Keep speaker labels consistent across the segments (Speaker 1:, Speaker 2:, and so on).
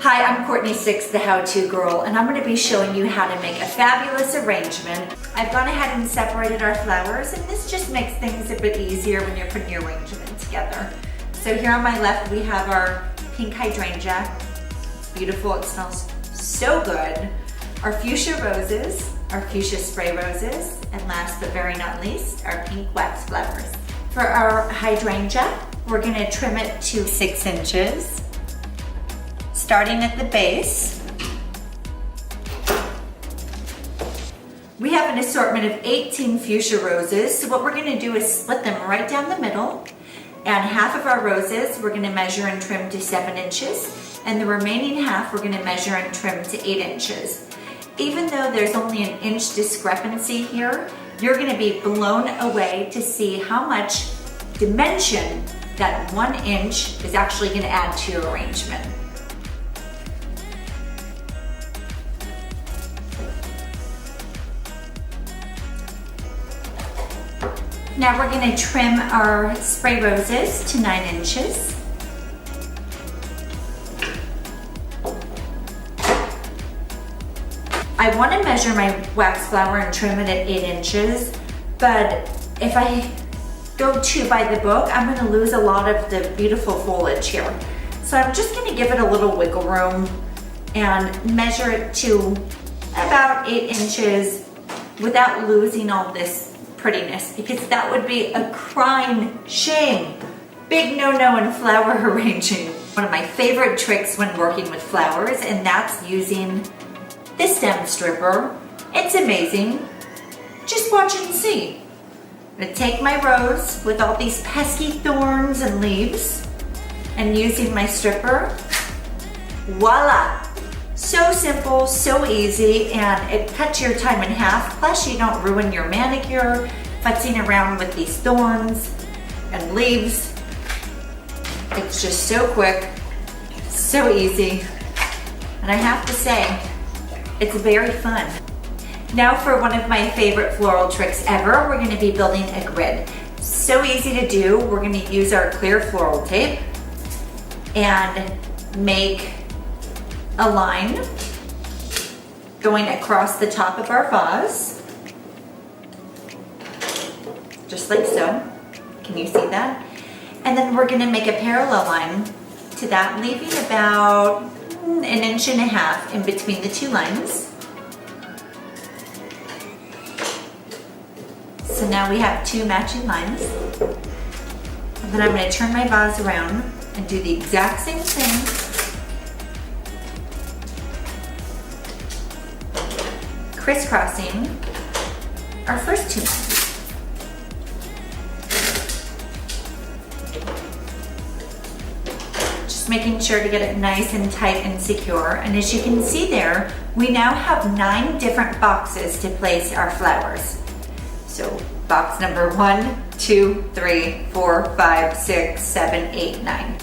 Speaker 1: Hi, I'm Courtney Sixx, the How2Girl, and I'm going to be showing you how to make a fabulous arrangement. I've gone ahead and separated our flowers, and this just makes things a bit easier when you're putting your arrangement together. So here on my left, we have our pink hydrangea. It's beautiful, it smells so good. Our fuchsia roses, our fuchsia spray roses, and last but very not least, our pink wax flowers. For our hydrangea, we're going to trim it to 6 inches. Starting at the base, we have an assortment of 18 fuchsia roses. So what we're going to do is split them right down the middle, and half of our roses we're going to measure and trim to 7 inches, and the remaining half we're going to measure and trim to 8 inches. Even though there's only an inch discrepancy here, you're going to be blown away to see how much dimension that 1 inch is actually going to add to your arrangement. Now we're going to trim our spray roses to 9 inches. I want to measure my wax flower and trim it at 8 inches, but if I go too by the book, I'm going to lose a lot of the beautiful foliage here. So I'm just going to give it a little wiggle room and measure it to about 8 inches without losing all this prettiness, because that would be a crying shame. Big no-no in flower arranging. One of my favorite tricks when working with flowers, and that's using this stem stripper. It's amazing. Just watch and see. I'm gonna take my rose with all these pesky thorns and leaves, and using my stripper, voila! So simple, so easy, and it cuts your time in half. Plus you don't ruin your manicure futzing around with these thorns and leaves. It's just so quick, so easy, and I have to say, it's very fun. Now for one of my favorite floral tricks ever, we're going to be building a grid. So easy to do. We're going to use our clear floral tape and make a line going across the top of our vase, just like so. Can you see that? And then we're going to make a parallel line to that, leaving about 1.5 inches in between the two lines. So now we have 2 matching lines. And then I'm going to turn my vase around and do the exact same thing. Crisscrossing our first 2 lines. Just making sure to get it nice and tight and secure. And as you can see there, we now have 9 different boxes to place our flowers. So box number 1, 2, 3, 4, 5, 6, 7, 8, 9.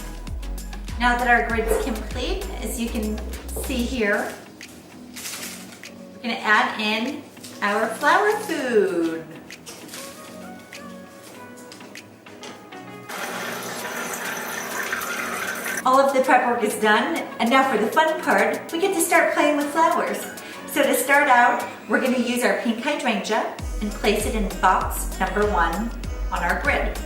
Speaker 1: Now that our grid's complete, as you can see here, we're going to add in our flower food. All of the prep work is done, and now for the fun part, we get to start playing with flowers. So to start out, we're going to use our pink hydrangea and place it in box number 1 on our grid.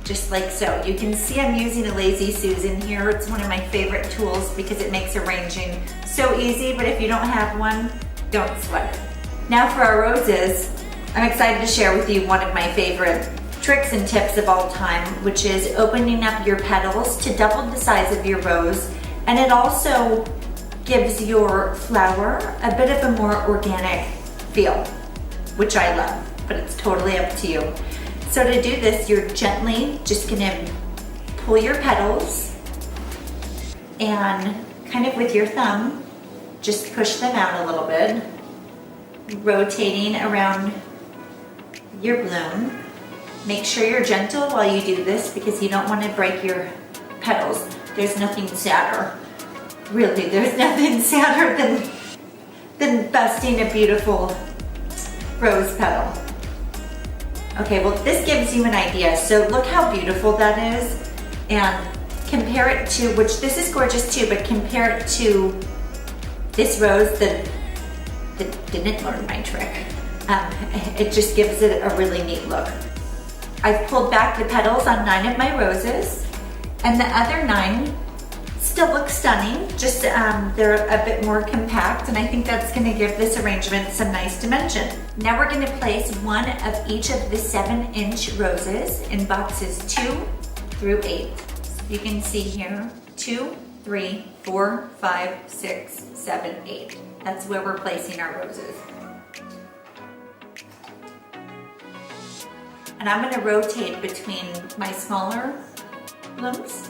Speaker 1: Just like so. You can see I'm using a Lazy Susan here. It's one of my favorite tools because it makes arranging so easy, but if you don't have one, don't sweat it. Now for our roses, I'm excited to share with you one of my favorite tricks and tips of all time, which is opening up your petals to double the size of your rose, and it also gives your flower a bit of a more organic feel, which I love, but it's totally up to you. So to do this, you're gently just gonna pull your petals and kind of with your thumb, just push them out a little bit, rotating around your bloom. Make sure you're gentle while you do this because you don't want to break your petals. There's nothing sadder. Really, there's nothing sadder than busting a beautiful rose petal. Okay, well this gives you an idea. So look how beautiful that is. And compare it to, which this is gorgeous too, but compare it to this rose that didn't learn my trick. It just gives it a really neat look. I've pulled back the petals on 9 of my roses, and the other 9 still look stunning, just they're a bit more compact, and I think that's gonna give this arrangement some nice dimension. Now we're gonna place 1 of each of the 7-inch roses in boxes 2 through 8. So you can see here, 2, 3, 4, 5, 6, 7, 8. That's where we're placing our roses. And I'm gonna rotate between my smaller blooms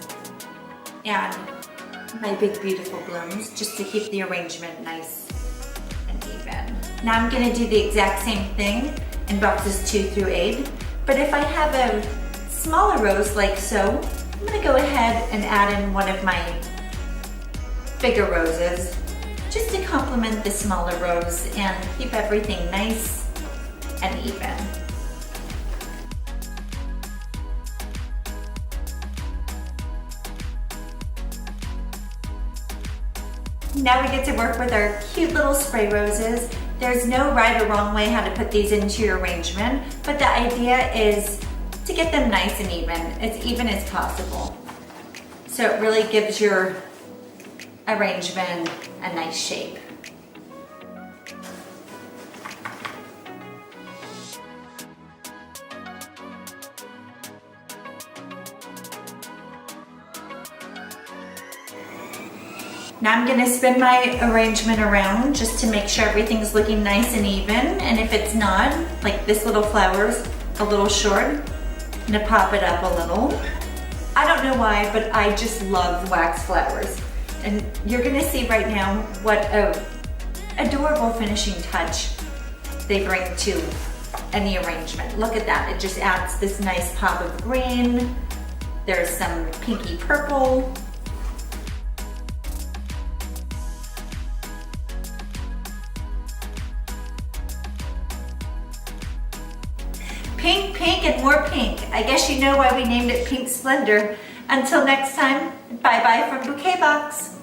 Speaker 1: and my big beautiful blooms, just to keep the arrangement nice and even. Now I'm gonna do the exact same thing in boxes 2 through 8, but if I have a smaller rose like so, I'm gonna go ahead and add in 1 of my bigger roses, just to complement the smaller rose and keep everything nice and even. Now we get to work with our cute little spray roses. There's no right or wrong way how to put these into your arrangement, but the idea is to get them nice and even, as even as possible. So it really gives your arrangement a nice shape. Now I'm gonna spin my arrangement around just to make sure everything's looking nice and even. And if it's not, like this little flower's a little short, I'm gonna pop it up a little. I don't know why, but I just love wax flowers. And you're gonna see right now what a adorable finishing touch they bring to any arrangement. Look at that, it just adds this nice pop of green. There's some pinky purple. Pink, pink, and more pink. I guess you know why we named it Pink Splendor. Until next time, bye-bye from Bouquet Box.